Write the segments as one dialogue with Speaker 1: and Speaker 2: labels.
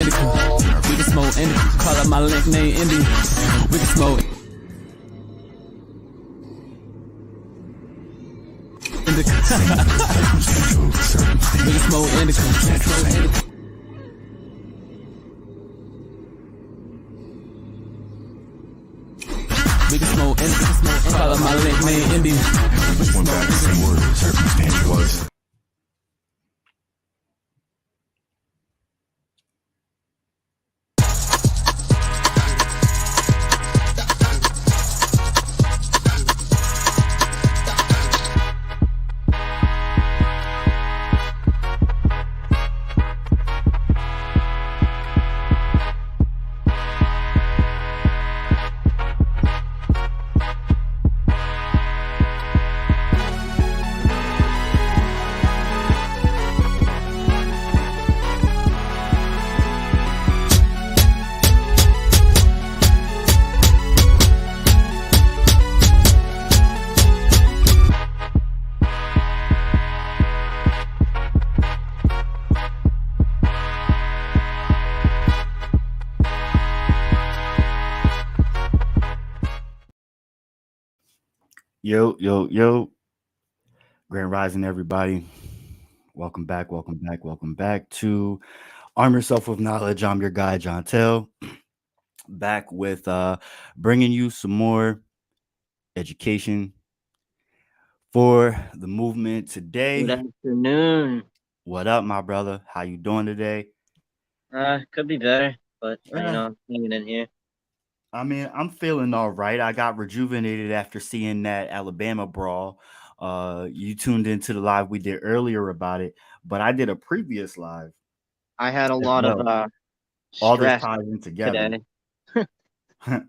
Speaker 1: indica. We can smoke indica. Call up my link name Indy. We can smoke indica. We can smoke indica. We can smoke indica. Call up my link name Indy.
Speaker 2: Went back the same word, circumstance was.
Speaker 3: Yo. Grand Rising, everybody. Welcome back to Arm Yourself with Knowledge. I'm your guy, John Tell. Back with bringing you some more education for the movement today.
Speaker 4: Good afternoon.
Speaker 3: What up, my brother? How you doing today?
Speaker 4: Could be better, but I'm hanging in here.
Speaker 3: I mean, I'm feeling all right. I got rejuvenated after seeing that Alabama brawl. You tuned into the live we did earlier about it, but I did a previous live.
Speaker 4: I had a lot of
Speaker 3: all this
Speaker 4: stress
Speaker 3: ties in together.
Speaker 4: today.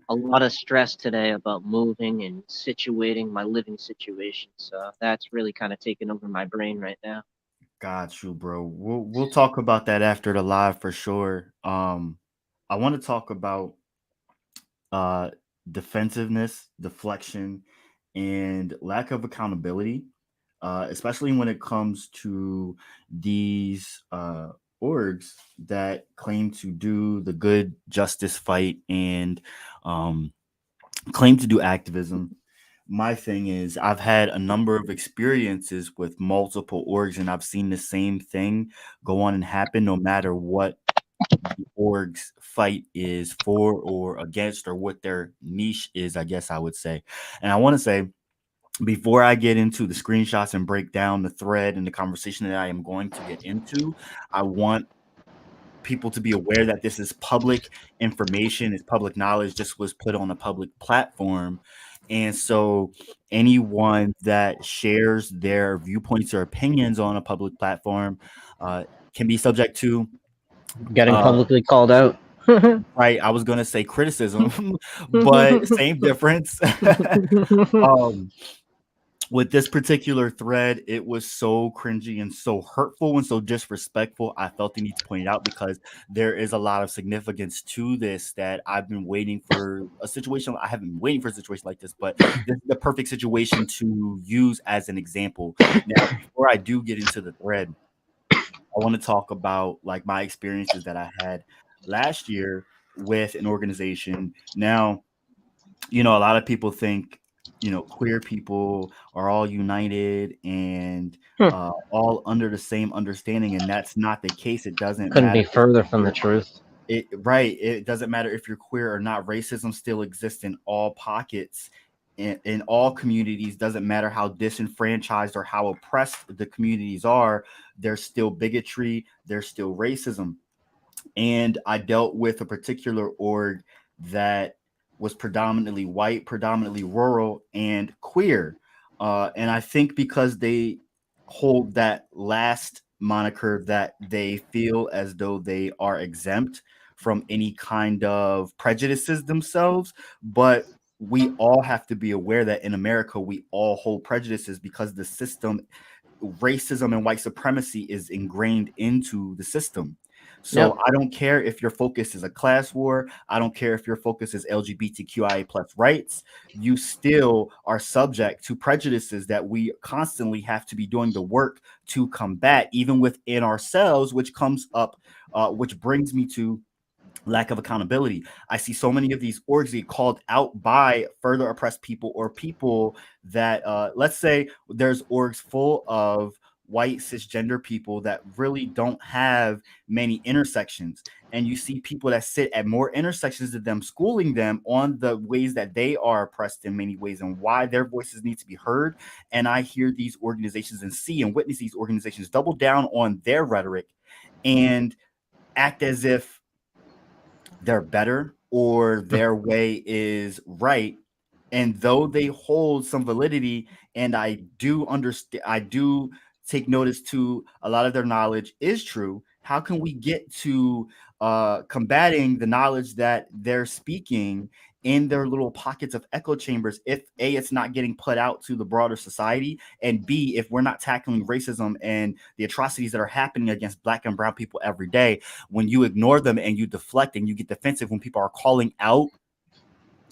Speaker 4: A lot of stress today about moving and situating my living situation. So that's really kind of taking over my brain right now.
Speaker 3: Got you, bro. We'll talk about that after the live for sure. I want to talk about defensiveness, deflection, and lack of accountability, especially when it comes to these orgs that claim to do the good justice fight and claim to do activism. My thing is, I've had a number of experiences with multiple orgs, and I've seen the same thing go on and happen no matter what the org's fight is for or against, or what their niche is, I guess I would say. And I want to say, before I get into the screenshots and break down the thread and the conversation that I am going to get into, I want people to be aware that this is public information, it's public knowledge. This was put on a public platform. And so anyone that shares their viewpoints or opinions on a public platform can be subject to
Speaker 4: getting publicly called out.
Speaker 3: Right. I was going to say criticism, but same difference. With this particular thread, it was so cringy and so hurtful and so disrespectful. I felt the need to point it out because there is a lot of significance to this that I've been waiting for a situation. I haven't been waiting for a situation like this, but this is the perfect situation to use as an example. Now, before I do get into the thread, I want to talk about like my experiences that I had last year with an organization. Now, a lot of people think, queer people are all united and all under the same understanding, and that's not the case. It
Speaker 4: couldn't be further from the truth.
Speaker 3: It doesn't matter if you're queer or not. Racism still exists in all pockets, in all communities. Doesn't matter how disenfranchised or how oppressed the communities are. There's still bigotry. There's still racism. And I dealt with a particular org that was predominantly white, predominantly rural, and queer. And I think because they hold that last moniker, that they feel as though they are exempt from any kind of prejudices themselves. But we all have to be aware that in America, we all hold prejudices because the system, racism and white supremacy is ingrained into the system. So yep. I don't care if your focus is a class war. I don't care if your focus is LGBTQIA plus rights. You still are subject to prejudices that we constantly have to be doing the work to combat, even within ourselves, which comes up, which brings me to lack of accountability. I see so many of these orgs get called out by further oppressed people or people that, let's say, there's orgs full of white cisgender people that really don't have many intersections. And you see people that sit at more intersections than them, schooling them on the ways that they are oppressed in many ways and why their voices need to be heard. And I hear these organizations and see and witness these organizations double down on their rhetoric and act as if they're better or their way is right. And though they hold some validity, and I do understand, I do take notice to a lot of their knowledge is true. How can we get to combating the knowledge that they're speaking in their little pockets of echo chambers if A, it's not getting put out to the broader society, and B, if we're not tackling racism and the atrocities that are happening against black and brown people every day, when you ignore them and you deflect and you get defensive when people are calling out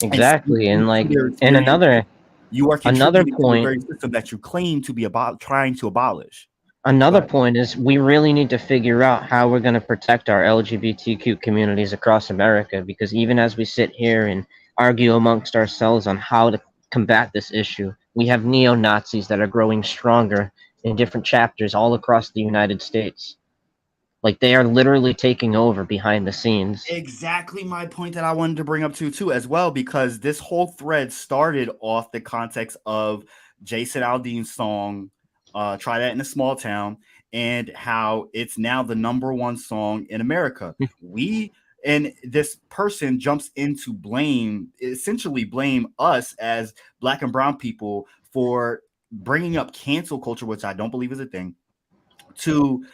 Speaker 3: and
Speaker 4: Exactly. And
Speaker 3: speaking to
Speaker 4: like,
Speaker 3: their
Speaker 4: and
Speaker 3: experience, you are
Speaker 4: another
Speaker 3: contributing to the
Speaker 4: point
Speaker 3: very system that you claim to be trying to abolish. Go
Speaker 4: Another
Speaker 3: ahead.
Speaker 4: point is we really need to figure out how we're going to protect our LGBTQ communities across America, because even as we sit here and argue amongst ourselves on how to combat this issue, we have neo Nazis that are growing stronger in different chapters all across the United States. Like they are literally taking over behind the scenes.
Speaker 3: Exactly my point that I wanted to bring up too as well, because this whole thread started off the context of Jason Aldean's song, Try That in a Small Town, and how it's now the #1 song in America. And this person jumps into essentially blame us as black and brown people for bringing up cancel culture, which I don't believe is a thing, to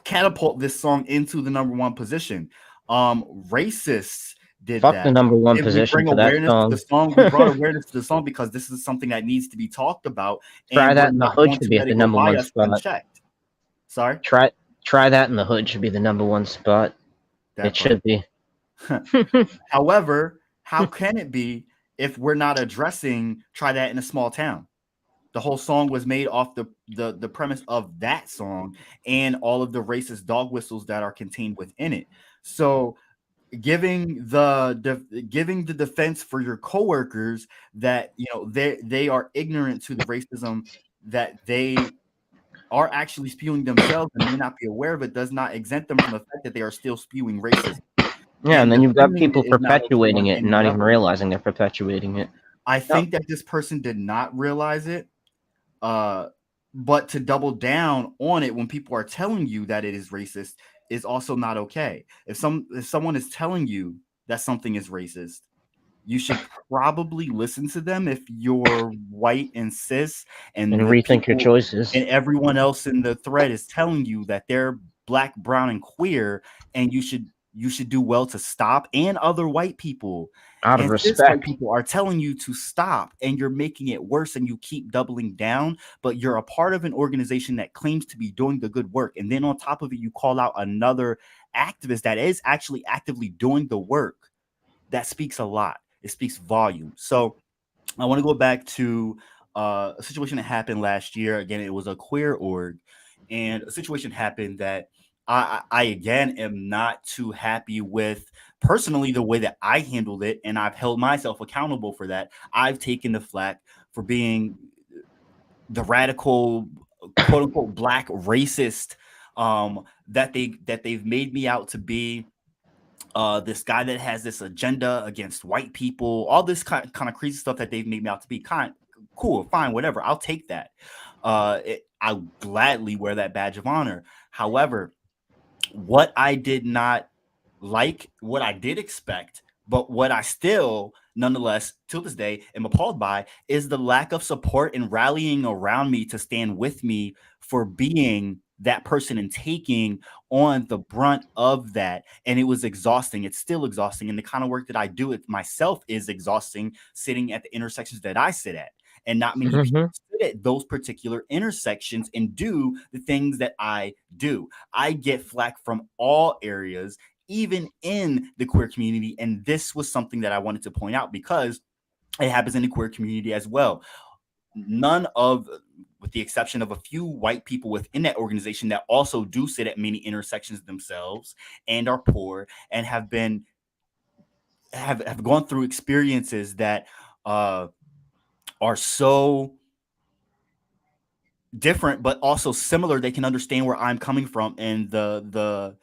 Speaker 3: catapult this song into the #1 position. Racists did
Speaker 4: Fuck the
Speaker 3: that.
Speaker 4: number one
Speaker 3: And we
Speaker 4: position
Speaker 3: bring
Speaker 4: for that
Speaker 3: awareness to the
Speaker 4: song.
Speaker 3: song. We brought awareness to the song because this is something that needs to be talked about,
Speaker 4: Try
Speaker 3: and we're
Speaker 4: That in the
Speaker 3: not
Speaker 4: Hood
Speaker 3: going
Speaker 4: should
Speaker 3: to
Speaker 4: be
Speaker 3: let
Speaker 4: at the
Speaker 3: it go
Speaker 4: number
Speaker 3: by
Speaker 4: one
Speaker 3: us
Speaker 4: spot.
Speaker 3: unchecked. Sorry,
Speaker 4: Try That in the Hood should be the number one spot.
Speaker 3: that
Speaker 4: It
Speaker 3: part.
Speaker 4: should be.
Speaker 3: However, how can it be if we're not addressing Try That in a Small Town? The whole song was made off the premise of that song and all of the racist dog whistles that are contained within it. So giving the defense for your coworkers that they are ignorant to the racism that they are actually spewing themselves and may not be aware of it does not exempt them from the fact that they are still spewing racism,
Speaker 4: Yeah, and
Speaker 3: and
Speaker 4: then you've got
Speaker 3: defending
Speaker 4: people
Speaker 3: it is not okay
Speaker 4: perpetuating
Speaker 3: on
Speaker 4: it and
Speaker 3: any
Speaker 4: not even
Speaker 3: level.
Speaker 4: realizing they're perpetuating it.
Speaker 3: I
Speaker 4: Yep.
Speaker 3: think that this person did not realize it, uh but to double down on it when people are telling you that it is racist is also not okay. If someone is telling you that something is racist, you should probably listen to them if you're white and cis,
Speaker 4: And
Speaker 3: and the
Speaker 4: rethink your
Speaker 3: people
Speaker 4: choices
Speaker 3: and everyone else in the thread is telling you that they're black, brown, and queer, and you should do well to stop. And other white people
Speaker 4: out of
Speaker 3: and cis white
Speaker 4: respect.
Speaker 3: people are telling you to stop, and you're making it worse, and you keep doubling down, but you're a part of an organization that claims to be doing the good work, and then on top of it you call out another activist that is actually actively doing the work. That speaks a lot. It speaks volume. So I want to go back to a situation that happened last year. Again, it was a queer org, and a situation happened that I again am not too happy with personally the way that I handled it, and I've held myself accountable for that. I've taken the flack for being the radical, quote unquote, black racist that they've made me out to be, this guy that has this agenda against white people, all this kind of crazy stuff that they've made me out to be. Cool, fine, whatever. I'll take that. I'll gladly wear that badge of honor. However, what I did not like, what I did expect, but what I still, nonetheless, till this day, am appalled by is the lack of support and rallying around me to stand with me for being that person and taking on the brunt of that. And it was exhausting. It's still exhausting. And the kind of work that I do it myself is exhausting, sitting at the intersections that I sit at. And not many people
Speaker 4: Hmm.
Speaker 3: sit at those particular intersections and do the things that I do. I get flack from all areas, even in the queer community. And this was something that I wanted to point out because it happens in the queer community as well. None of with the exception of a few white people within that organization that also do sit at many intersections themselves and are poor and have gone through experiences that are so different but also similar. They can understand where I'm coming from and the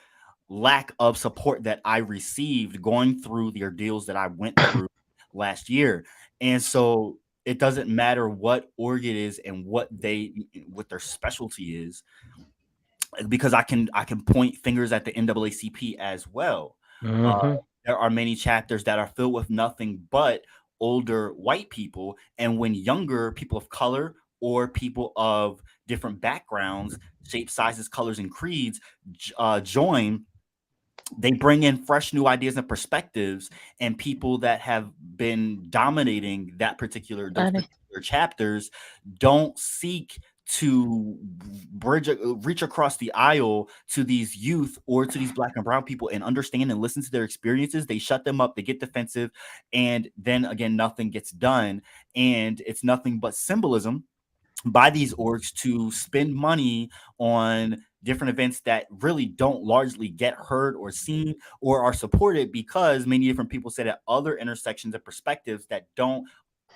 Speaker 3: lack of support that I received going through the ordeals that I went through last year. And so it doesn't matter what org it is and what their specialty is, because I can point fingers at the NAACP as well.
Speaker 4: Mm-hmm.
Speaker 3: There are many chapters that are filled with nothing but older white people, and when younger people of color or people of different backgrounds, shapes, sizes, colors, and creeds join, they bring in fresh new ideas and perspectives, and people that have been dominating those particular chapters don't seek to reach across the aisle to these youth or to these black and brown people and understand and listen to their experiences. They shut them up, they get defensive, and then again nothing gets done, and it's nothing but symbolism by these orgs to spend money on different events that really don't largely get heard or seen or are supported, because many different people sit at other intersections of perspectives that don't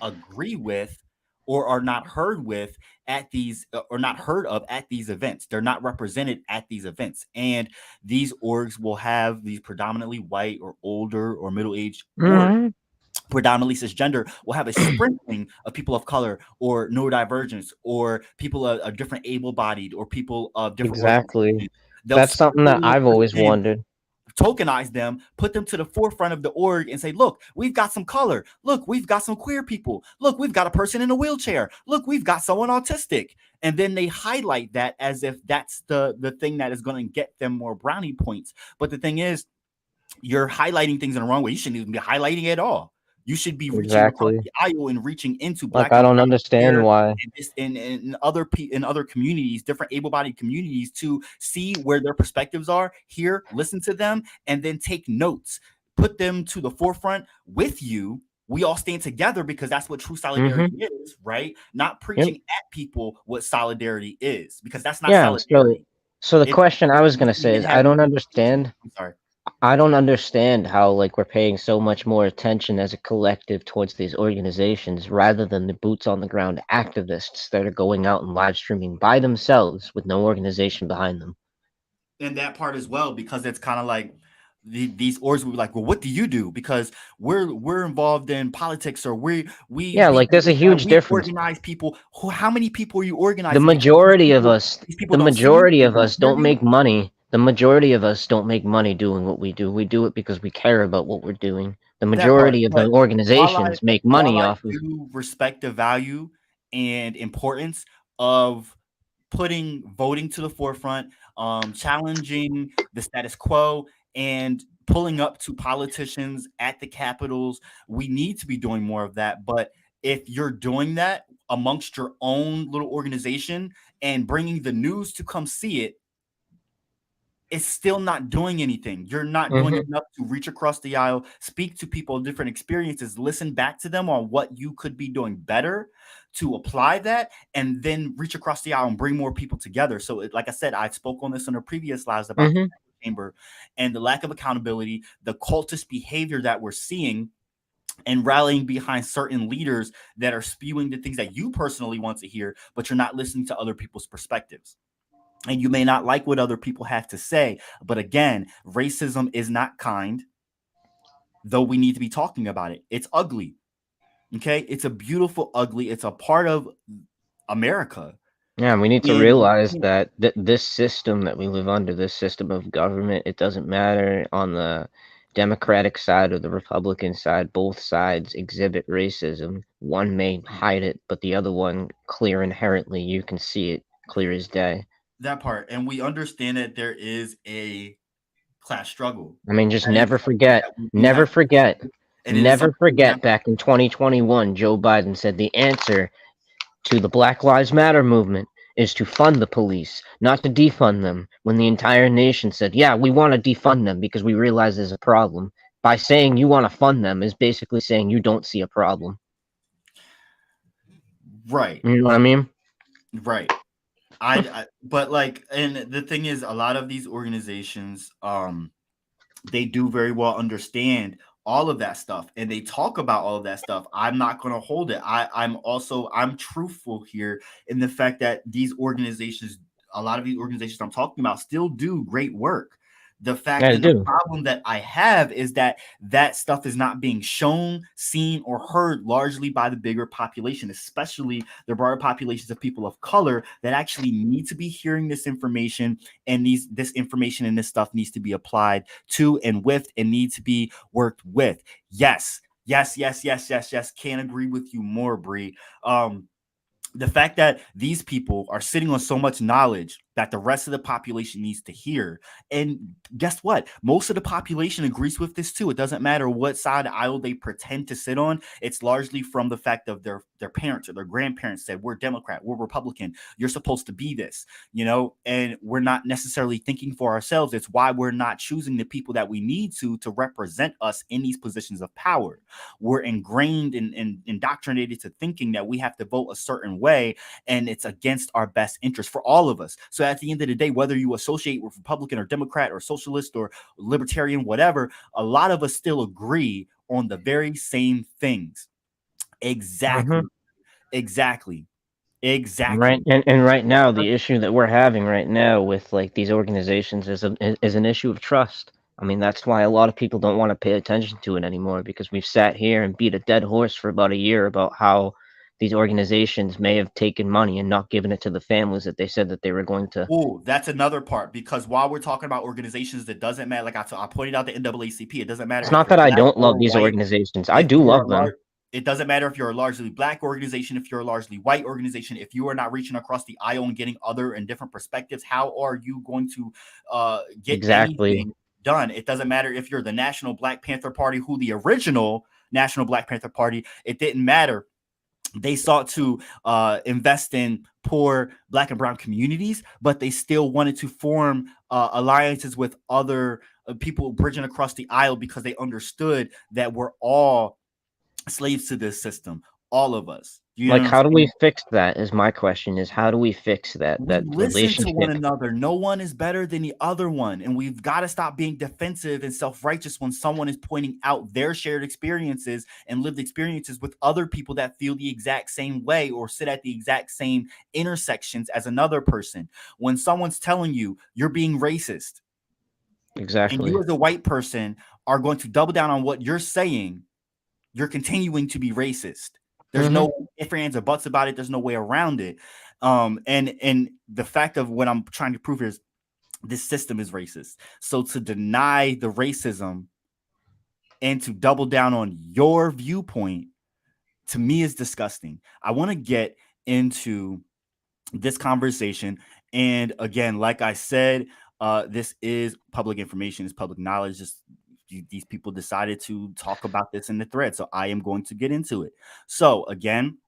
Speaker 3: agree with or are not heard with at these or not heard of at these events. They're not represented at these events, and these orgs will have these predominantly white or older or middle-aged orgs, predominantly cisgender, will have a sprinkling of people of color or neurodivergence or people of different able-bodied or people of different
Speaker 4: Exactly.
Speaker 3: They'll
Speaker 4: That's something that I've always wondered.
Speaker 3: tokenize them, put them to the forefront of the org and say, look, we've got some color. Look, we've got some queer people. Look, we've got a person in a wheelchair. Look, we've got someone autistic. And then they highlight that as if that's the thing that is going to get them more brownie points. But the thing is, you're highlighting things in the wrong way. You shouldn't even be highlighting it at all. You should be reaching across the aisle and reaching into black.
Speaker 4: Like, I don't understand why
Speaker 3: in other communities, different able-bodied communities, to see where their perspectives are, hear, listen to them, and then take notes, put them to the forefront with you. We all stand together because that's what true solidarity is, right? Not preaching at people what solidarity is, because that's not solidarity.
Speaker 4: So the question I was going to say is, I don't understand.
Speaker 3: I'm sorry.
Speaker 4: I don't understand how, like, we're paying so much more attention as a collective towards these organizations rather than the boots on the ground activists that are going out and live streaming by themselves with no organization behind them.
Speaker 3: And that part as well, because it's kind of like these orgs will be like, well, what do you do? Because we're involved in politics, or
Speaker 4: there's a huge difference.
Speaker 3: Organize people. How many people are you organizing?
Speaker 4: The majority of us don't make money. The majority of us don't make money doing what we do. We do it because we care about what we're doing. The majority of the organizations make money off of.
Speaker 3: I do respect the value and importance of putting voting to the forefront, challenging the status quo, and pulling up to politicians at the capitals. We need to be doing more of that. But if you're doing that amongst your own little organization and bringing the news to come see it, it's still not doing anything. You're not doing enough to reach across the aisle, speak to people, different experiences, listen back to them on what you could be doing better to apply that, and then reach across the aisle and bring more people together. So, like I said, I spoke on this in a previous lives about the chamber and the lack of accountability, the cultist behavior that we're seeing, and rallying behind certain leaders that are spewing the things that you personally want to hear, but you're not listening to other people's perspectives. And you may not like what other people have to say, but again, racism is not kind, though we need to be talking about it. It's ugly. Okay? It's a beautiful ugly. It's a part of America.
Speaker 4: Yeah, we need to realize that this system that we live under, this system of government, it doesn't matter on the Democratic side or the Republican side. Both sides exhibit racism. One may hide it, but the other one, clear inherently, you can see it clear as day.
Speaker 3: That part. And we understand that there is a class struggle.
Speaker 4: I mean, just never forget back in 2021, Joe Biden said the answer to the Black Lives Matter movement is to fund the police, not to defund them, when the entire nation said, yeah, we want to defund them because we realize there's a problem. By saying you want to fund them is basically saying you don't see a problem.
Speaker 3: Right.
Speaker 4: You know what I mean?
Speaker 3: Right. But like, and the thing is, a lot of these organizations, they do very well understand all of that stuff, and they talk about all of that stuff. I'm not going to hold it. I'm truthful here in the fact that these organizations, a lot of these organizations I'm talking about, still do great work. The fact
Speaker 4: I
Speaker 3: and the
Speaker 4: do.
Speaker 3: problem that I have is that that stuff is not being shown, seen, or heard largely by the bigger population, especially the broader populations of people of color that actually need to be hearing this information, and this information and this stuff needs to be applied to and with and need to be worked with. Yes, yes, yes, yes, yes, yes. Can't agree with you more, Bree. The fact that these people are sitting on so much knowledge that the rest of the population needs to hear. And guess what? Most of the population agrees with this too. It doesn't matter what side of the aisle they pretend to sit on. It's largely from the fact of their parents or their grandparents said, we're Democrat, we're Republican, you're supposed to be this, and we're not necessarily thinking for ourselves. It's why we're not choosing the people that we need to represent us in these positions of power. We're ingrained and indoctrinated to thinking that we have to vote a certain way, and it's against our best interest for all of us. So at the end of the day, whether you associate with Republican or Democrat or socialist or libertarian, whatever, a lot of us still agree on the very same things.
Speaker 4: Hmm.
Speaker 3: Exactly. Exactly.
Speaker 4: Right,
Speaker 3: Exactly.
Speaker 4: and right now, the issue that we're having right now with like these organizations is an issue of trust. I mean, that's why a lot of people don't want to pay attention to it anymore because we've sat here and beat a dead horse for about a year about how these organizations may have taken money and not given it to the families that they said that they were going to.
Speaker 3: Oh, that's another part, because while we're talking about organizations, that doesn't matter. Like I pointed out the NAACP, it doesn't matter
Speaker 4: It's
Speaker 3: if
Speaker 4: not
Speaker 3: you're
Speaker 4: that I
Speaker 3: black
Speaker 4: don't love
Speaker 3: or
Speaker 4: these
Speaker 3: white.
Speaker 4: organizations. I
Speaker 3: If
Speaker 4: do
Speaker 3: you're a
Speaker 4: love
Speaker 3: large,
Speaker 4: them.
Speaker 3: it doesn't matter if you're a largely black organization, if you're a largely white organization, if you are not reaching across the aisle and getting other and different perspectives, how are you going to get
Speaker 4: Exactly.
Speaker 3: anything done? It doesn't matter if you're the National Black Panther Party, who the original National Black Panther Party, it didn't matter. They sought to invest in poor black and brown communities, but they still wanted to form alliances with other people bridging across the aisle because they understood that we're all slaves to this system, all of us. You know
Speaker 4: Like,
Speaker 3: what I'm
Speaker 4: how do we
Speaker 3: saying?
Speaker 4: fix that? Is my question. Is how do we fix
Speaker 3: We
Speaker 4: that
Speaker 3: listen to one
Speaker 4: relationship?
Speaker 3: another. No one is better than the other one. And we've got to stop being defensive and self righteous when someone is pointing out their shared experiences and lived experiences with other people that feel the exact same way or sit at the exact same intersections as another person. When someone's telling you you're being racist and you
Speaker 4: Exactly.
Speaker 3: as a white person are going to double down on what you're saying, you're continuing to be racist. There's
Speaker 4: Hmm.
Speaker 3: no ifs, ands, or buts about it. There's no way around it. And the fact of what I'm trying to prove here is this system is racist. So to deny the racism and to double down on your viewpoint, to me, is disgusting. I want to get into this conversation. And again, like I said, this is public information, it's public knowledge. Just these people decided to talk about this in the thread. So I am going to get into it. So again,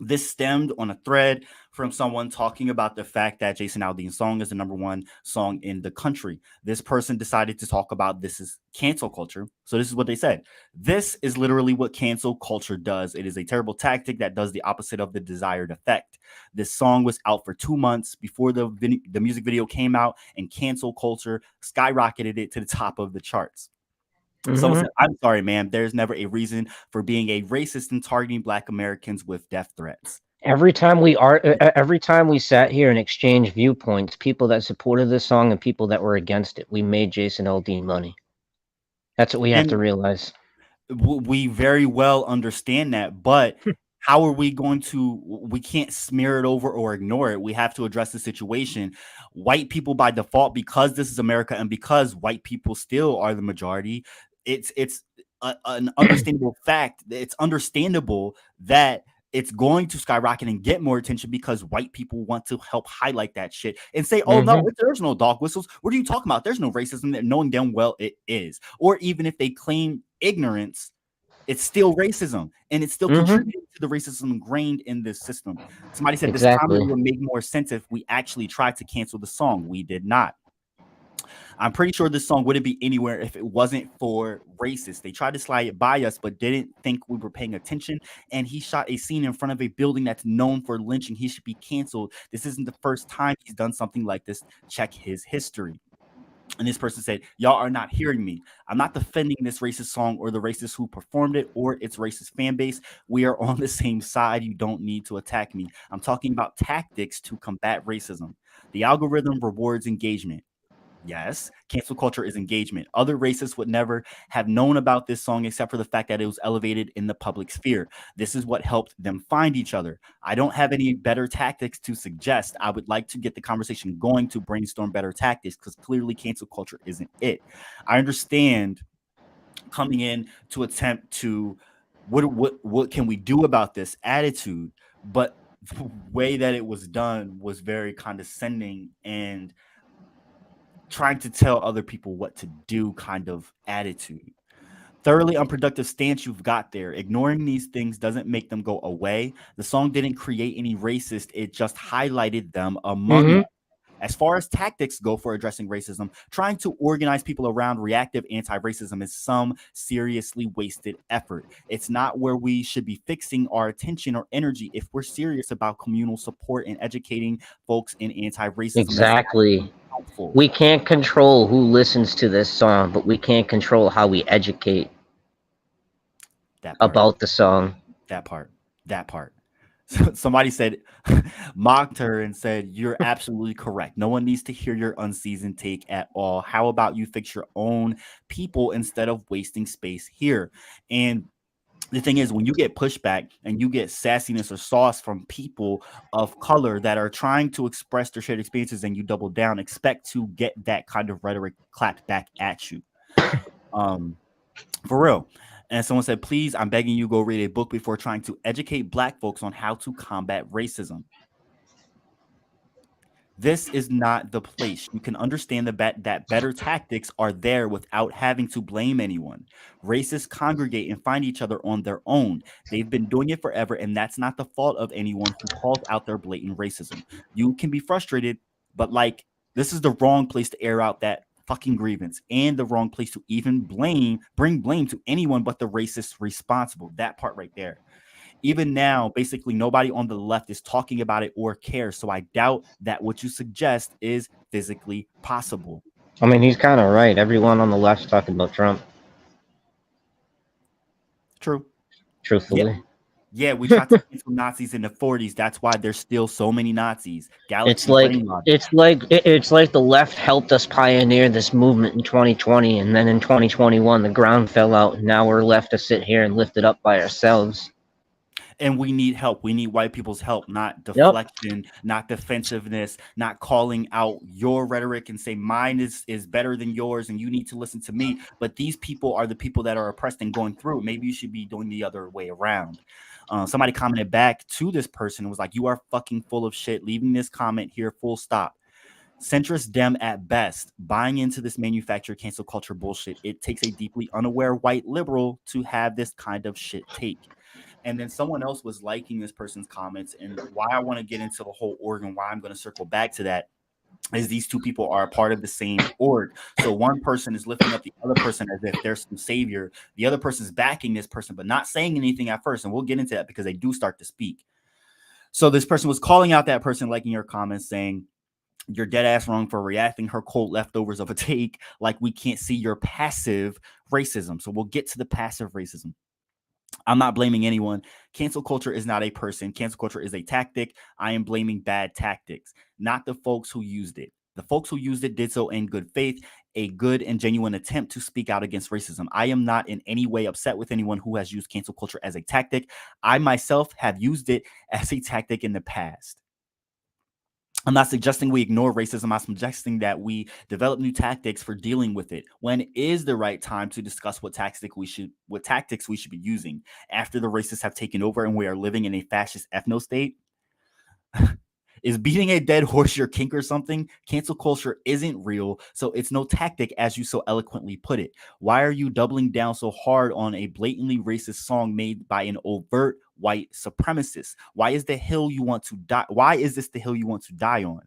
Speaker 3: this stemmed on a thread from someone talking about the fact that Jason Aldean's song is the number one song in the country. This person decided to talk about this is cancel culture. So this is what they said. This is literally what cancel culture does. It is a terrible tactic that does the opposite of the desired effect. This song was out for 2 months before the music video came out, and cancel culture skyrocketed it to the top of the charts. Someone
Speaker 4: Hmm.
Speaker 3: said, I'm sorry, ma'am. There's never a reason for being a racist and targeting Black Americans with death threats.
Speaker 4: Every time we sat here and exchanged viewpoints, people that supported this song and people that were against it, we made Jason Aldean money. That's what we have to
Speaker 3: And
Speaker 4: realize.
Speaker 3: we very well understand that, but how are we going to? We can't smear it over or ignore it. We have to address the situation. White people, by default, because this is America and because white people still are the majority, it's an understandable fact. It's understandable that it's going to skyrocket and get more attention because white people want to help highlight that shit and say, oh no,
Speaker 4: Hmm.
Speaker 3: there's no dog whistles. What are you talking about? There's no racism there, knowing damn well it is. Or even if they claim ignorance, it's still racism and it's still
Speaker 4: Hmm.
Speaker 3: contributing to the racism ingrained in this system. Somebody said this comedy
Speaker 4: Exactly.
Speaker 3: would make more sense if we actually tried to cancel the song. We did not. I'm pretty sure this song wouldn't be anywhere if it wasn't for racists. They tried to slide it by us, but didn't think we were paying attention. And he shot a scene in front of a building that's known for lynching. He should be canceled. This isn't the first time he's done something like this. Check his history. And this person said, y'all are not hearing me. I'm not defending this racist song or the racist who performed it or its racist fan base. We are on the same side. You don't need to attack me. I'm talking about tactics to combat racism. The algorithm rewards engagement. Yes, cancel culture is engagement. Other racists would never have known about this song except for the fact that it was elevated in the public sphere. This is what helped them find each other. I don't have any better tactics to suggest. I would like to get the conversation going to brainstorm better tactics because clearly cancel culture isn't it. I understand coming in to attempt to what can we do about this attitude, but the way that it was done was very condescending and trying to tell other people what to do kind of attitude. Thoroughly unproductive stance you've got there. Ignoring these things doesn't make them go away. The song didn't create any racist, it just highlighted them among
Speaker 4: Mm-hmm.
Speaker 3: us. As far as tactics go for addressing racism, trying to organize people around reactive anti-racism is some seriously wasted effort. It's not where we should be fixing our attention or energy if we're serious about communal support and educating folks in anti-racism. That's
Speaker 4: Exactly.
Speaker 3: helpful.
Speaker 4: We can't control who listens to this song, but we can't control how we educate
Speaker 3: That part.
Speaker 4: about the song.
Speaker 3: That part. That part. Somebody said, mocked her and said, "You're absolutely correct. No one needs to hear your unseasoned take at all. How about you fix your own people instead of wasting space here?" And the thing is, when you get pushback and you get sassiness or sauce from people of color that are trying to express their shared experiences and you double down, expect to get that kind of rhetoric clapped back at you. For real. And someone said, please, I'm begging you, go read a book before trying to educate Black folks on how to combat racism. This is not the place. You can understand that better tactics are there without having to blame anyone. Racists congregate and find each other on their own. They've been doing it forever, and that's not the fault of anyone who calls out their blatant racism. You can be frustrated, but like, this is the wrong place to air out that fucking grievance and the wrong place to even bring blame to anyone but the racist responsible. That part right there. Even now, basically nobody on the left is talking about it or cares. So I doubt that what you suggest is physically possible.
Speaker 4: I mean, he's kind of right. Everyone on the left's talking about Trump,
Speaker 3: True.
Speaker 4: truthfully.
Speaker 3: Yeah, we tried to cancel Nazis in the 40s. That's why there's still so many Nazis.
Speaker 4: It's
Speaker 3: Galaxy
Speaker 4: like
Speaker 3: brain logic.
Speaker 4: it's like the left helped us pioneer this movement in 2020, and then in 2021 the ground fell out, and now we're left to sit here and lift it up by ourselves.
Speaker 3: And we need help. We need white people's help, not deflection, not defensiveness, not calling out your rhetoric and say mine is better than yours and you need to listen to me. But these people are the people that are oppressed and going through. Maybe you should be doing the other way around. Somebody commented back to this person and was like, you are fucking full of shit. Leaving this comment here, full stop. Centrist Dem at best, buying into this manufactured cancel culture bullshit. It takes a deeply unaware white liberal to have this kind of shit take. And then someone else was liking this person's comments. And why I want to get into the whole org and why I'm going to circle back to that is these two people are a part of the same org. So one person is lifting up the other person as if they're some savior. The other person is backing this person, but not saying anything at first. And we'll get into that because they do start to speak. So this person was calling out that person, liking your comments, saying, you're dead ass wrong for reacting her cold leftovers of a take like we can't see your passive racism. So we'll get to the passive racism. I'm not blaming anyone. Cancel culture is not a person. Cancel culture is a tactic. I am blaming bad tactics, not the folks who used it. The folks who used it did so in good faith, a good and genuine attempt to speak out against racism. I am not in any way upset with anyone who has used cancel culture as a tactic. I myself have used it as a tactic in the past. I'm not suggesting we ignore racism. I'm suggesting that we develop new tactics for dealing with it. When is the right time to discuss what tactics we should be using after the racists have taken over and we are living in a fascist ethno state? Is beating a dead horse your kink or something? Cancel culture isn't real, so it's no tactic, as you so eloquently put it. Why are you doubling down so hard on a blatantly racist song made by an overt white supremacist? Why is the hill you want to die? Why is this the hill you want to die on?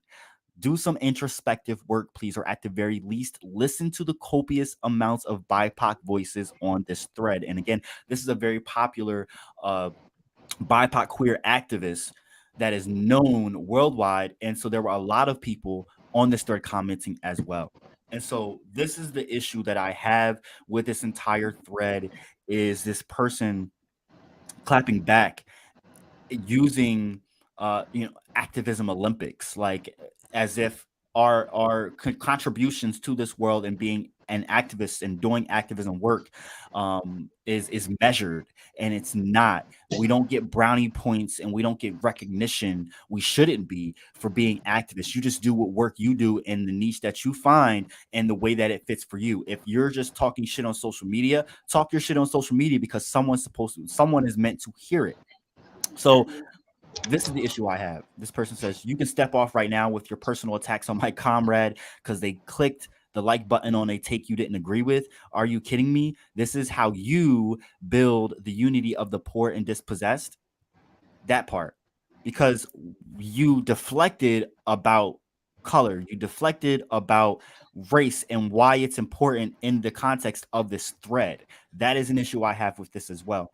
Speaker 3: Do some introspective work, please, or at the very least, listen to the copious amounts of BIPOC voices on this thread. And again, this is a very popular BIPOC queer activist that is known worldwide. And so there were a lot of people on this thread commenting as well. And so this is the issue that I have with this entire thread is this person clapping back using activism Olympics, like as if our contributions to this world and being an activist and doing activism work is measured, and it's not. We don't get brownie points and we don't get recognition. We shouldn't be for being activists. You just do what work you do in the niche that you find and the way that it fits for you. If you're just talking shit on social media, talk your shit on social media because someone is meant to hear it. So this is the issue I have. This person says, you can step off right now with your personal attacks on my comrade because they clicked the like button on a take you didn't agree with. Are you kidding me? This is how you build the unity of the poor and dispossessed. That part. Because you deflected about color. You deflected about race and why it's important in the context of this thread. That is an issue I have with this as well.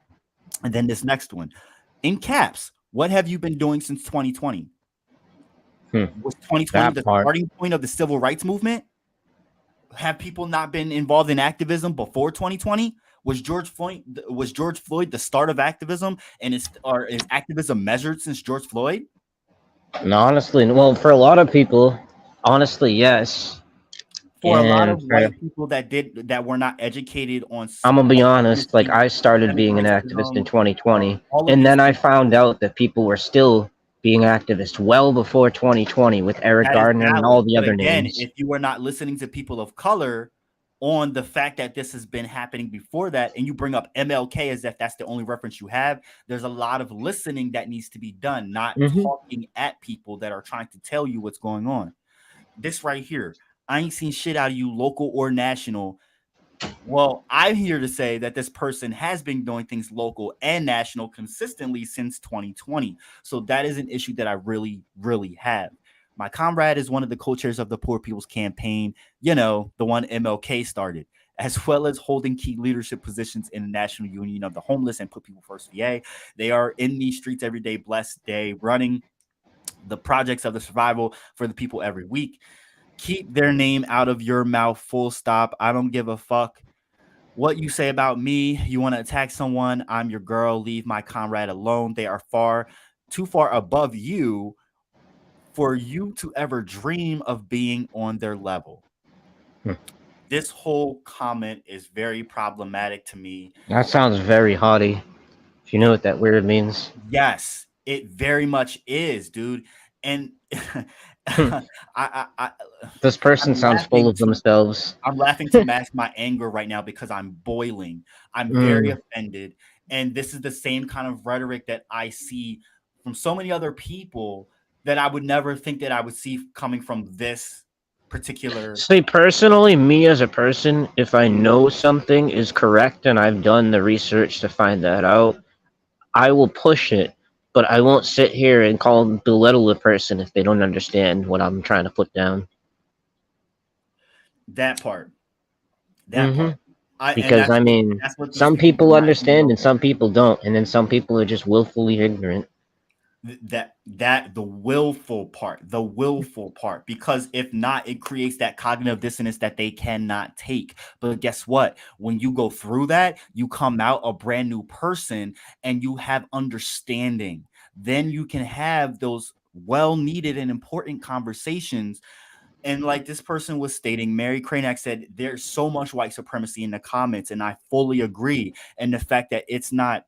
Speaker 3: And then this next one. In caps, what have you been doing since 2020? Was 2020 the starting point of the civil rights movement? Have people not been involved in activism before 2020? Was George Floyd the start of activism, and is activism measured since George Floyd?
Speaker 4: No, honestly, well, for a lot of people, honestly, yes.
Speaker 3: For a lot of white people that were not educated on,
Speaker 4: I'm gonna be honest, like I started being an activist in 2020, and then I found out that people were still being activists well before 2020 with Eric Gardner and all the other names.
Speaker 3: If you were not listening to people of color on the fact that this has been happening before that, and you bring up MLK as if that's the only reference you have, there's a lot of listening that needs to be done, not talking at people that are trying to tell you what's going on. This right here, I ain't seen shit out of you, local or national. Well, I'm here to say that this person has been doing things local and national consistently since 2020. So that is an issue that I really, really have. My comrade is one of the co-chairs of the Poor People's Campaign, the one MLK started, as well as holding key leadership positions in the National Union of the Homeless and Put People First VA. They are in these streets every day, blessed day, running the projects of the survival for the people every week. Keep their name out of your mouth, full stop. I don't give a fuck what you say about me. You want to attack someone, I'm your girl. Leave my comrade alone. They are too far above you for you to ever dream of being on their level. This whole comment is very problematic to me.
Speaker 4: That sounds very haughty, if you know what that word means.
Speaker 3: Yes, it very much is, dude. And
Speaker 4: this person sounds full of themselves.
Speaker 3: I'm laughing to mask my anger right now because I'm boiling. I'm very offended. And this is the same kind of rhetoric that I see from so many other people that I would never think that I would see coming from this particular.
Speaker 4: See, personally, me as a person, if I know something is correct and I've done the research to find that out, I will push it. But I won't sit here and belittle a person if they don't understand what I'm trying to put down.
Speaker 3: That part. Because
Speaker 4: I mean, some people understand and some people don't, and then some people are just willfully ignorant.
Speaker 3: The willful part, because if not, it creates that cognitive dissonance that they cannot take. But guess what? When you go through that, you come out a brand new person and you have understanding. Then you can have those well-needed and important conversations. And like this person was stating, Mary Cranack said, there's so much white supremacy in the comments, and I fully agree. And the fact that it's not,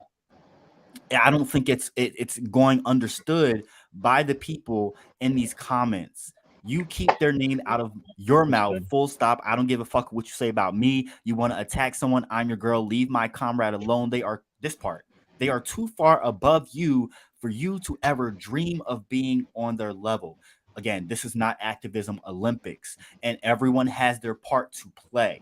Speaker 3: I don't think it's going understood by the people in these comments. You keep their name out of your mouth, full stop. I don't give a fuck what you say about me. You want to attack someone, I'm your girl. Leave my comrade alone. They are too far above you for you to ever dream of being on their level. Again, this is not activism Olympics, and everyone has their part to play.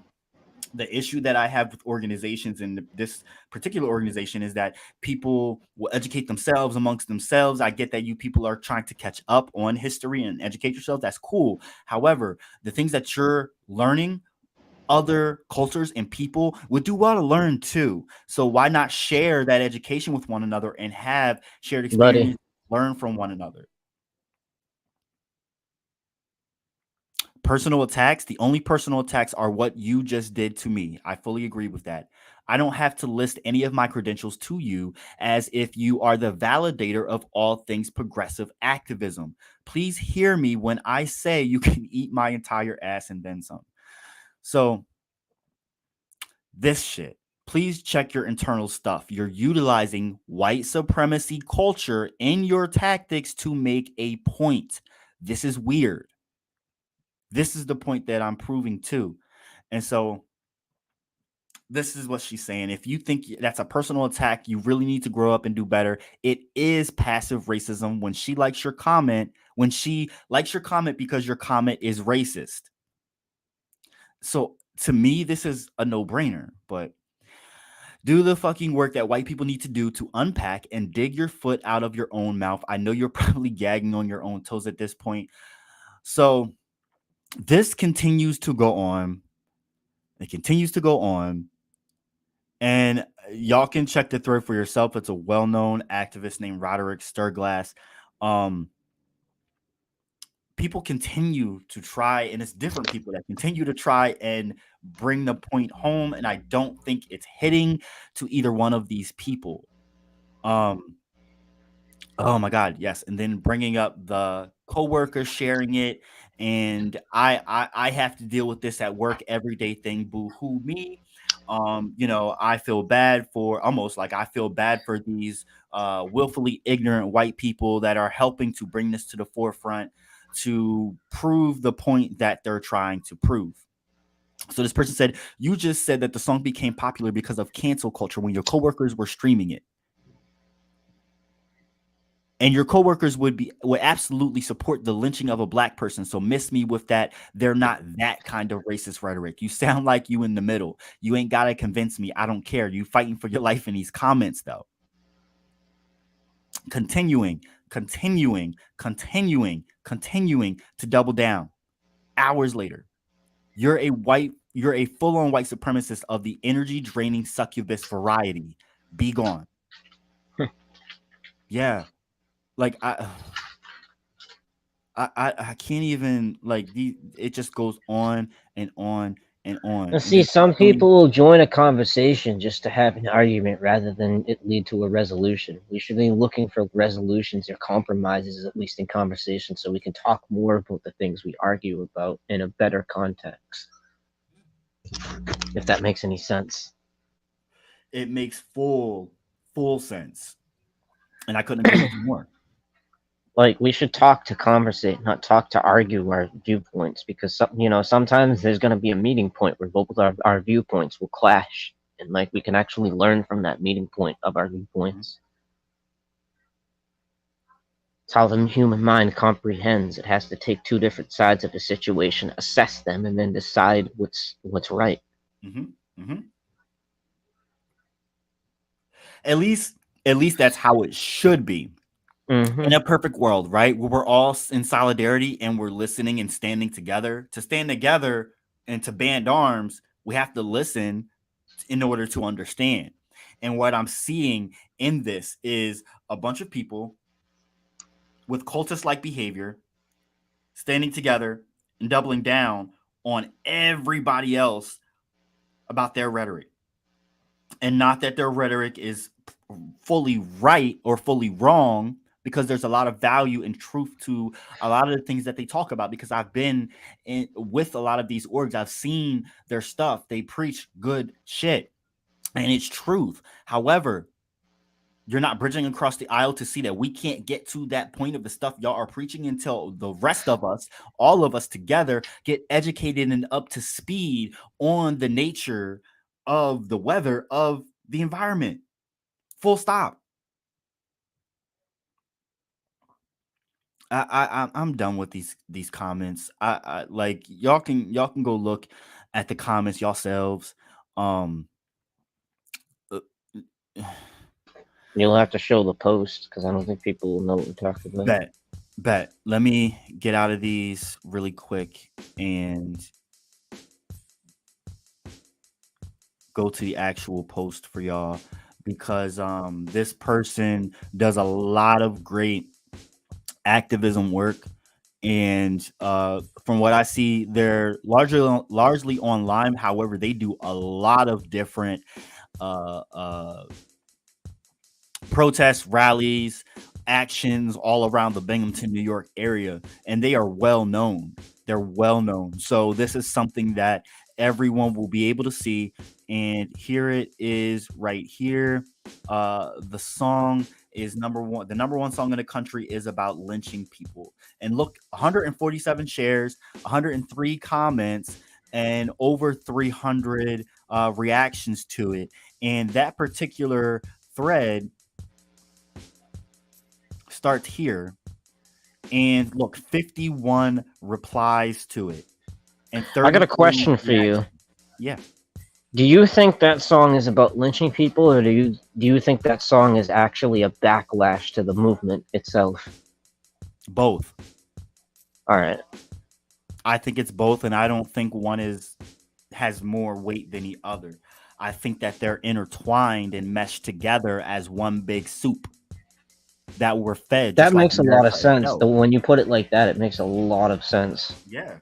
Speaker 3: The issue that I have with organizations, and this particular organization, is that people will educate themselves amongst themselves. I get that you people are trying to catch up on history and educate yourself. That's cool. However, the things that you're learning, other cultures and people would do well to learn too. So why not share that education with one another and have shared
Speaker 4: Buddy,
Speaker 3: experience, learn from one another? Personal attacks, the only personal attacks are what you just did to me. I fully agree with that. I don't have to list any of my credentials to you as if you are the validator of all things progressive activism. Please hear me when I say you can eat my entire ass and then some. So, this shit, please check your internal stuff. You're utilizing white supremacy culture in your tactics to make a point. This is weird. This is the point that I'm proving too. And so this is what she's saying. If you think that's a personal attack, you really need to grow up and do better. It is passive racism when she likes your comment, because your comment is racist. So to me, this is a no-brainer, but do the fucking work that white people need to do to unpack and dig your foot out of your own mouth. I know you're probably gagging on your own toes at this point. So this continues to go on. It continues to go on. And y'all can check the thread for yourself. It's a well-known activist named Roderick Sturglass. Um, People continue to try, and it's different people that continue to try and bring the point home, and I don't think it's hitting to either one of these people. Um, Oh my God, yes. And then bringing up the coworker sharing it, and I have to deal with this at work every day thing. Boo hoo me. I feel bad for, almost like I feel bad for these willfully ignorant white people that are helping to bring this to the forefront to prove the point that they're trying to prove. So this person said, "You just said that the song became popular because of cancel culture when your coworkers were streaming it. And your coworkers would absolutely support the lynching of a black person. So miss me with that. They're not that kind of racist rhetoric. You sound like you in the middle. You ain't gotta convince me. I don't care. You fighting for your life in these comments though. Continuing to double down. Hours later, you're a full-on white supremacist of the energy draining succubus variety. Be gone. Yeah. Like I can't even, like, it just goes on and on and on.
Speaker 4: now
Speaker 3: And
Speaker 4: see,
Speaker 3: then
Speaker 4: some
Speaker 3: finally,
Speaker 4: people will join a conversation just to have an argument rather than it lead to a resolution. We should be looking for resolutions or compromises, at least in conversation, so we can talk more about the things we argue about in a better context. If that makes any sense.
Speaker 3: it makes full sense. And I couldn't agree with you more.
Speaker 4: Like, we should talk to conversate, not talk to argue our viewpoints, because sometimes there's going to be a meeting point where both our viewpoints will clash, and like we can actually learn from that meeting point of our viewpoints. It's how the human mind comprehends. It has to take two different sides of a situation, assess them, and then decide what's right.
Speaker 3: Mm-hmm. Mm-hmm. At least that's how it should be. In a perfect world, right? Where we're all in solidarity and we're listening and standing together. To stand together and to band arms, we have to listen in order to understand. And what I'm seeing in this is a bunch of people with cultist like behavior standing together and doubling down on everybody else about their rhetoric. And not that their rhetoric is fully right or fully wrong, because there's a lot of value and truth to a lot of the things that they talk about, because I've been with a lot of these orgs. I've seen their stuff. They preach good shit and it's truth. However, you're not bridging across the aisle to see that we can't get to that point of the stuff y'all are preaching until the rest of us, all of us together, get educated and up to speed on the nature of the weather of the environment. Full stop. I'm done with these comments. I like, y'all can go look at the comments yourselves. Um, uh,
Speaker 4: You'll have to show the post because I don't think people will know what we're talking about.
Speaker 3: bet. Let me get out of these really quick and go to the actual post for y'all, because this person does a lot of great activism work, and from what I see, they're largely online. However, they do a lot of different uh, uh, protests, rallies, actions all around the Binghamton, New York area, and they are well known. They're well known. So this is something that everyone will be able to see. And here it is right here. The song is number one. The number one song in the country is about lynching people. And look, 147 shares, 103 comments, and over 300 reactions to it. And that particular thread starts here, and look, 51 replies to it, and
Speaker 4: I got a
Speaker 3: 33
Speaker 4: question for you.
Speaker 3: Yeah,
Speaker 4: Do you think that song is about lynching people, or do you think that song is actually a backlash to the movement itself?
Speaker 3: both.
Speaker 4: All right.
Speaker 3: I think it's both, and I don't think one has more weight than the other. I think that they're intertwined and meshed together as one big soup that we're fed.
Speaker 4: That
Speaker 3: Just like
Speaker 4: makes a lot of
Speaker 3: America
Speaker 4: sense.
Speaker 3: itself.
Speaker 4: When you put it like that, it makes a lot of sense.
Speaker 3: Yeah.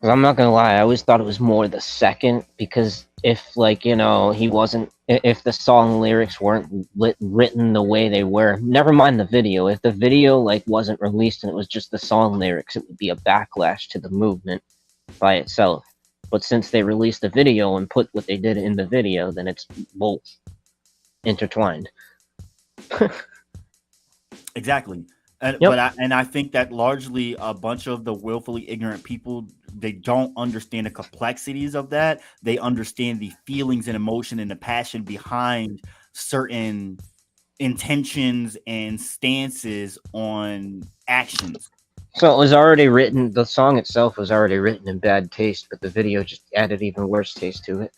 Speaker 4: 'Cause I'm not gonna lie, I always thought it was more the second, because if, like, he wasn't, if the song lyrics weren't written the way they were, never mind the video. If the video like wasn't released and it was just the song lyrics, it would be a backlash to the movement by itself. But since they released the video and put what they did in the video, then it's both intertwined.
Speaker 3: Exactly.
Speaker 4: Yep.
Speaker 3: But I think that largely a bunch of the willfully ignorant people, they don't understand the complexities of that. They understand the feelings and emotion and the passion behind certain intentions and stances on actions.
Speaker 4: So it was already written. The song itself was already written in bad taste, but the video just added even worse taste to it.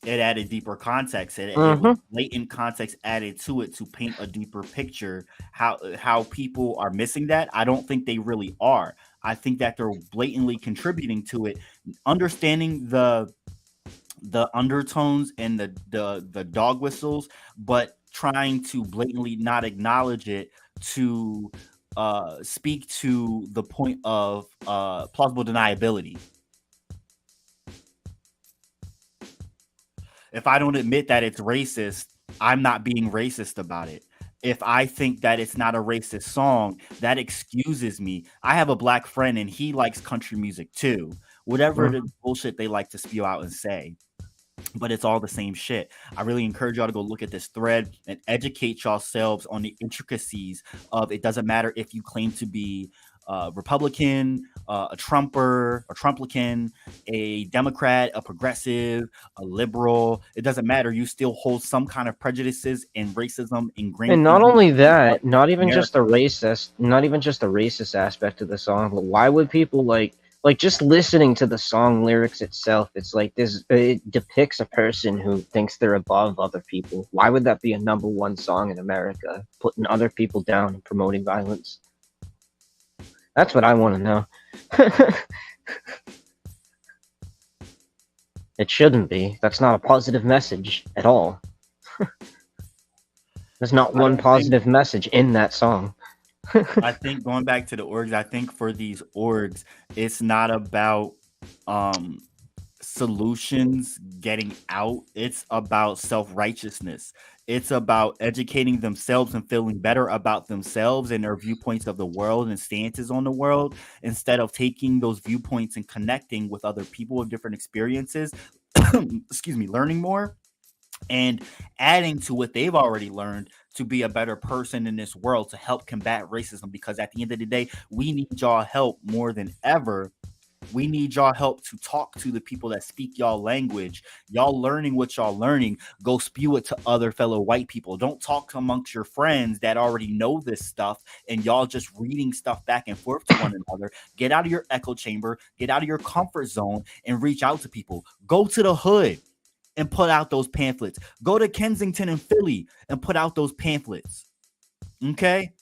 Speaker 3: It added deeper context. It
Speaker 4: Mhm.
Speaker 3: was latent context added to it to paint a deeper picture. How people are missing that? I don't think they really are. I think that they're blatantly contributing to it, understanding the undertones and the dog whistles, but trying to blatantly not acknowledge it to speak to the point of plausible deniability. If I don't admit that it's racist, I'm not being racist about it. If I think that it's not a racist song, that excuses me. I have a black friend and he likes country music too. Whatever the bullshit they like to spew out and say, but it's all the same shit. I really encourage y'all to go look at this thread and educate yourselves on the intricacies of, it doesn't matter if you claim to be Republican, a Trumper, a Trumplican, a Democrat, a progressive, a liberal. It doesn't matter. You still hold some kind of prejudices and racism ingrained.
Speaker 4: And not
Speaker 3: in you
Speaker 4: only
Speaker 3: as
Speaker 4: that, not even
Speaker 3: America.
Speaker 4: just the racist aspect of the song, but why would people like just listening to the song lyrics itself? It's like this. It depicts a person who thinks they're above other people. Why would that be a number one song in America, putting other people down and promoting violence? That's what I want to know. It shouldn't be. That's not a positive message at all. There's not one positive message in that song.
Speaker 3: I think going back to the orgs, I think for these orgs, it's not about solutions getting out. It's about self-righteousness. It's about educating themselves and feeling better about themselves and their viewpoints of the world and stances on the world, instead of taking those viewpoints and connecting with other people with different experiences. Excuse me, learning more and adding to what they've already learned to be a better person in this world to help combat racism. Because at the end of the day, we need y'all help more than ever We need y'all help to talk to the people that speak y'all language. Y'all learning what y'all learning, go spew it to other fellow white people. Don't talk amongst your friends that already know this stuff and y'all just reading stuff back and forth to one another. Get out of your echo chamber, get out of your comfort zone, and reach out to people. Go to the hood and put out those pamphlets. Go to Kensington and Philly and put out those pamphlets. Okay?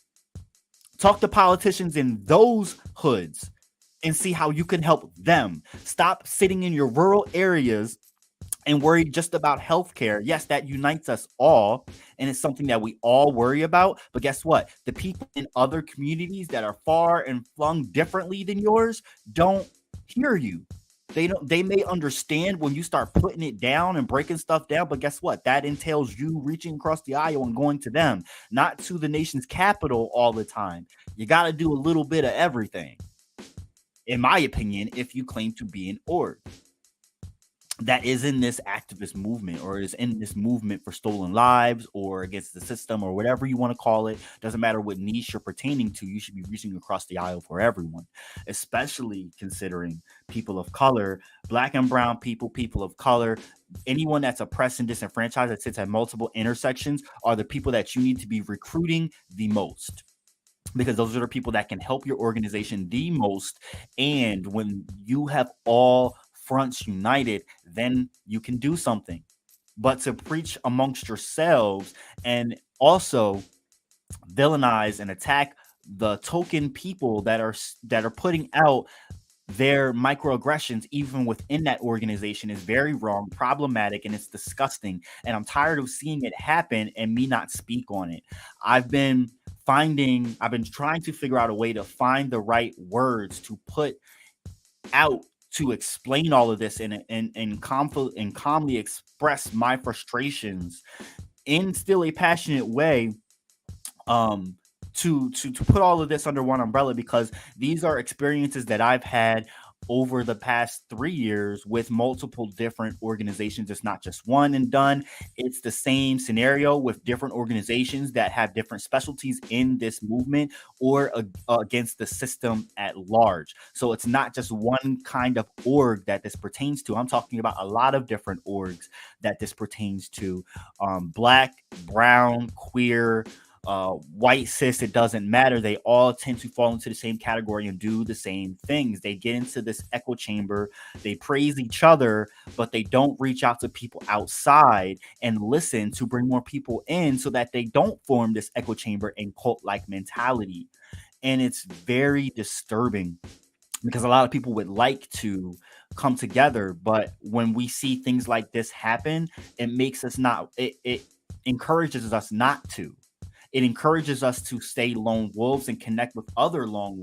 Speaker 3: Talk to politicians in those hoods and see how you can help them. Stop sitting in your rural areas and worry just about healthcare. Yes, that unites us all, and it's something that we all worry about. But guess what? The people in other communities that are far and flung differently than yours don't hear you. They may understand when you start putting it down and breaking stuff down, but guess what? That entails you reaching across the aisle and going to them, not to the nation's capital all the time. You got to do a little bit of everything, in my opinion, if you claim to be an org that is in this activist movement or is in this movement for stolen lives or against the system or whatever you want to call it. Doesn't matter what niche you're pertaining to, you should be reaching across the aisle for everyone, especially considering people of color, black and brown people, people of color, anyone that's oppressed and disenfranchised that sits at multiple intersections are the people that you need to be recruiting the most, because those are the people that can help your organization the most. And when you have all fronts united, then you can do something. But to preach amongst yourselves and also villainize and attack the token people that are putting out their microaggressions even within that organization is very wrong, problematic, and it's disgusting. And I'm tired of seeing it happen and me not speak on it. I've been trying to figure out a way to find the right words to put out to explain all of this and calmly express my frustrations in still a passionate way, to put all of this under one umbrella, because these are experiences that I've had over the past 3 years with multiple different organizations. It's not just one and done. It's the same scenario with different organizations that have different specialties in this movement or against the system at large. So it's not just one kind of org that this pertains to. I'm talking about a lot of different orgs that this pertains to. Black, brown, queer, white, cis, it doesn't matter. They all tend to fall into the same category and do the same things. They get into this echo chamber, they praise each other, but they don't reach out to people outside and listen to bring more people in so that they don't form this echo chamber and cult-like mentality. And it's very disturbing because a lot of people would like to come together, but when we see things like this happen, it makes us not, it encourages us not to. It encourages us to stay lone wolves and connect with other lone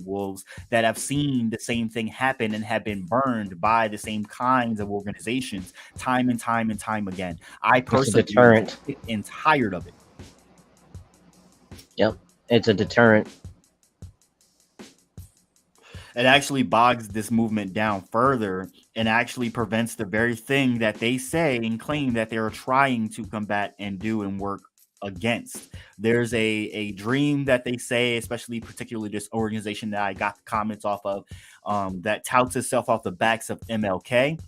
Speaker 3: wolves that have seen the same thing happen and have been burned by the same kinds of organizations time and time and time again. I personally am sick and tired of it.
Speaker 4: Yep, it's a deterrent.
Speaker 3: It actually bogs this movement down further and actually prevents the very thing that they say and claim that they're trying to combat and do and work against. There's a dream that they say, especially particularly this organization that I got the comments off of, that touts itself off the backs of MLK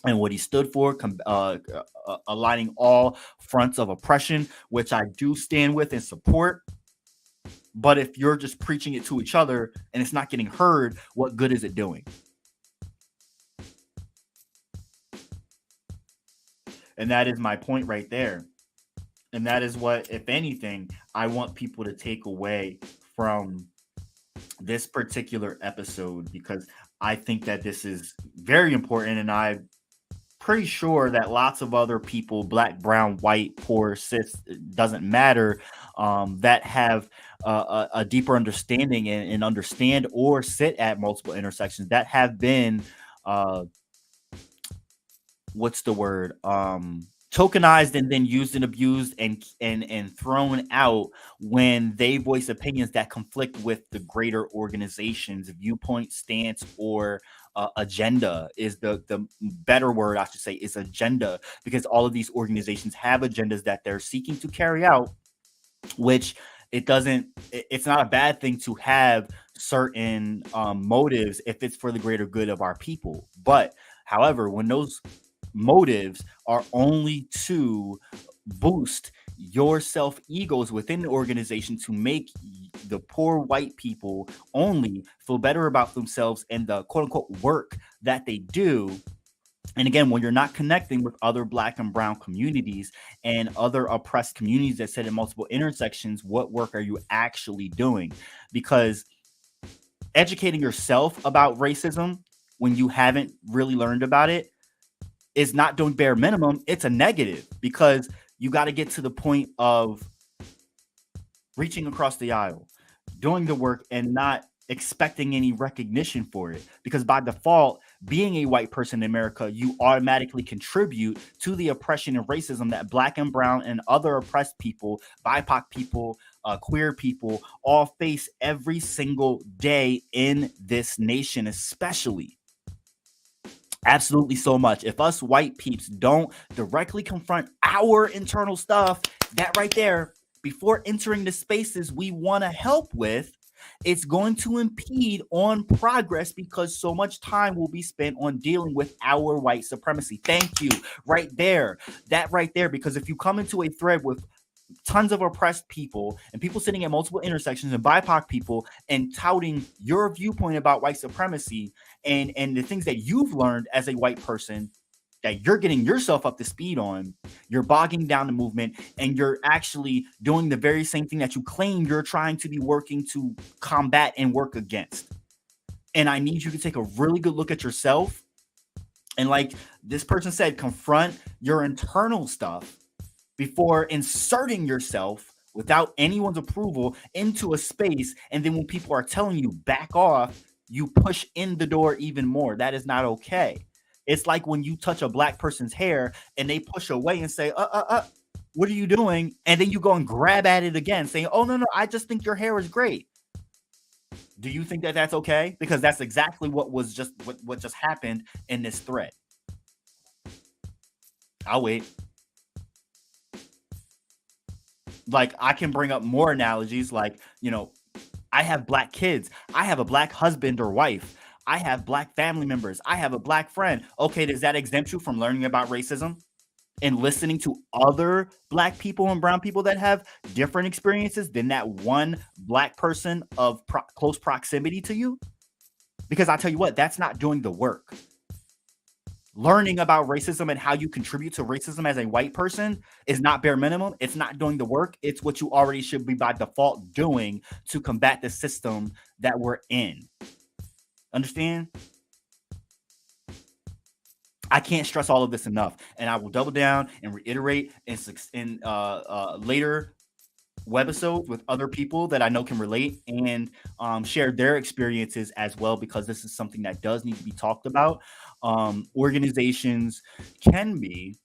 Speaker 3: and what he stood for, aligning all fronts of oppression, which I do stand with and support. But if you're just preaching it to each other and it's not getting heard, what good is it doing? And that is my point right there. And that is what, if anything, I want people to take away from this particular episode, because I think that this is very important. And I'm pretty sure that lots of other people, black, brown, white, poor, cis, it doesn't matter, that have a deeper understanding and understand or sit at multiple intersections that have been, what's the word? Tokenized and then used and abused and thrown out when they voice opinions that conflict with the greater organization's viewpoint, stance, or agenda is the better word, I should say, is agenda, because all of these organizations have agendas that they're seeking to carry out, which it's not a bad thing to have certain motives if it's for the greater good of our people. But however, when those motives are only to boost your self egos within the organization to make the poor white people only feel better about themselves and the quote unquote work that they do. And again, when you're not connecting with other black and brown communities and other oppressed communities that sit in multiple intersections, what work are you actually doing? Because educating yourself about racism when you haven't really learned about it is not doing bare minimum. It's a negative, because you got to get to the point of reaching across the aisle, doing the work, and not expecting any recognition for it. Because by default, being a white person in America, you automatically contribute to the oppression and racism that black and brown and other oppressed people, BIPOC people, queer people all face every single day in this nation, especially. Absolutely so much. If us white peeps don't directly confront our internal stuff, that right there, before entering the spaces we want to help with, it's going to impede on progress, because so much time will be spent on dealing with our white supremacy. Thank you. Right there. That right there. Because if you come into a thread with tons of oppressed people and people sitting at multiple intersections and BIPOC people and touting your viewpoint about white supremacy and the things that you've learned as a white person that you're getting yourself up to speed on, you're bogging down the movement, and you're actually doing the very same thing that you claim you're trying to be working to combat and work against. And I need you to take a really good look at yourself. And like this person said, confront your internal stuff before inserting yourself without anyone's approval into a space. And then when people are telling you back off, you push in the door even more. That is not okay. It's like when you touch a black person's hair and they push away and say, what are you doing? And then you go and grab at it again saying, oh, no, I just think your hair is great. Do you think that that's okay? Because that's exactly what just happened in this thread. I'll wait. Like, I can bring up more analogies. Like, I have black kids. I have a black husband or wife. I have black family members. I have a black friend. Okay, does that exempt you from learning about racism and listening to other black people and brown people that have different experiences than that one black person of close proximity to you? Because I tell you what, that's not doing the work. Learning about racism and how you contribute to racism as a white person is not bare minimum. It's not doing the work. It's what you already should be by default doing to combat the system that we're in. Understand? I can't stress all of this enough, and I will double down and reiterate in later webisodes with other people that I know can relate and share their experiences as well, because this is something that does need to be talked about. Organizations can be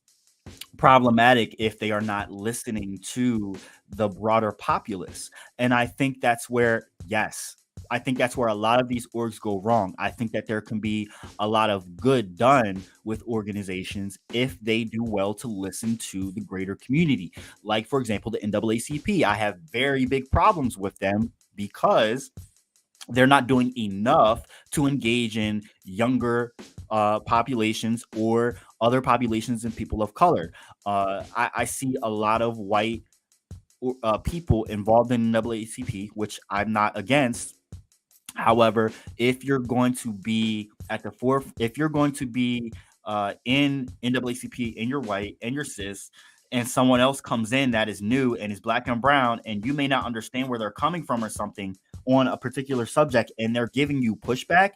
Speaker 3: problematic if they are not listening to the broader populace, and I think that's where, I think that's where a lot of these orgs go wrong. I think that there can be a lot of good done with organizations if they do well to listen to the greater community. Like, for example, the NAACP. I have very big problems with them because they're not doing enough to engage in younger populations or other populations and people of color. I see a lot of white people involved in NAACP, which I'm not against. However, if you're going to be at the forefront, if you're going to be in NAACP and you're white and you're cis, and someone else comes in that is new and is black and brown, and you may not understand where they're coming from or something on a particular subject, and they're giving you pushback,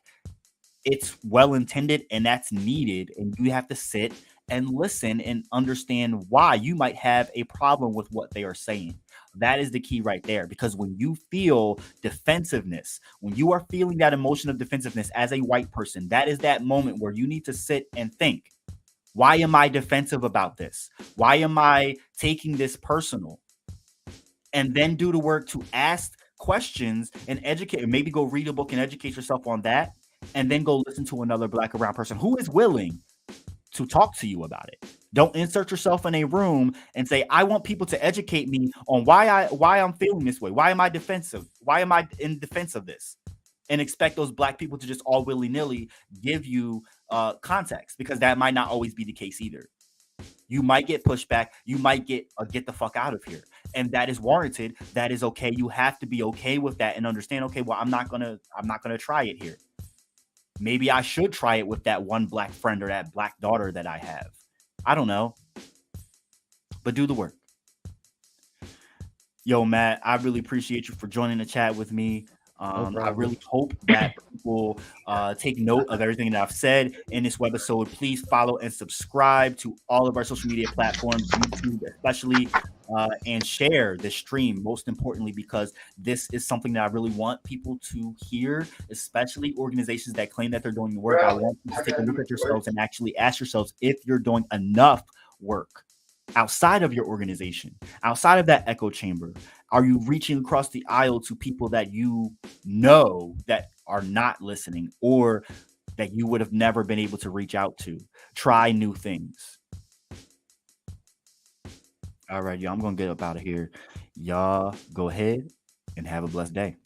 Speaker 3: it's well intended and that's needed. And you have to sit and listen and understand why you might have a problem with what they are saying. That is the key right there, because when you feel defensiveness, when you are feeling that emotion of defensiveness as a white person, that is that moment where you need to sit and think, why am I defensive about this? Why am I taking this personal? And then do the work to ask questions and educate, maybe go read a book and educate yourself on that, and then go listen to another black or brown person who is willing to talk to you about it. Don't insert yourself in a room and say, I want people to educate me on why I'm feeling this way. Why am I defensive? Why am I in defense of this? And expect those black people to just all willy-nilly give you context, because that might not always be the case either. You might get pushback. You might get the fuck out of here. And that is warranted. That is okay. You have to be okay with that and understand, okay, well, I'm not gonna try it here. Maybe I should try it with that one black friend or that black daughter that I have. I don't know. But do the work. Yo, Matt, I really appreciate you for joining the chat with me. I really hope that people take note of everything that I've said in this webisode. Please follow and subscribe to all of our social media platforms, YouTube especially, and share the stream, most importantly, because this is something that I really want people to hear, especially organizations that claim that they're doing the work. I want you to take a look at yourselves and actually ask yourselves if you're doing enough work outside of your organization, outside of that echo chamber. Are you reaching across the aisle to people that you know that are not listening, or that you would have never been able to reach out to? Try new things. All right, y'all, I'm going to get up out of here. Y'all go ahead and have a blessed day.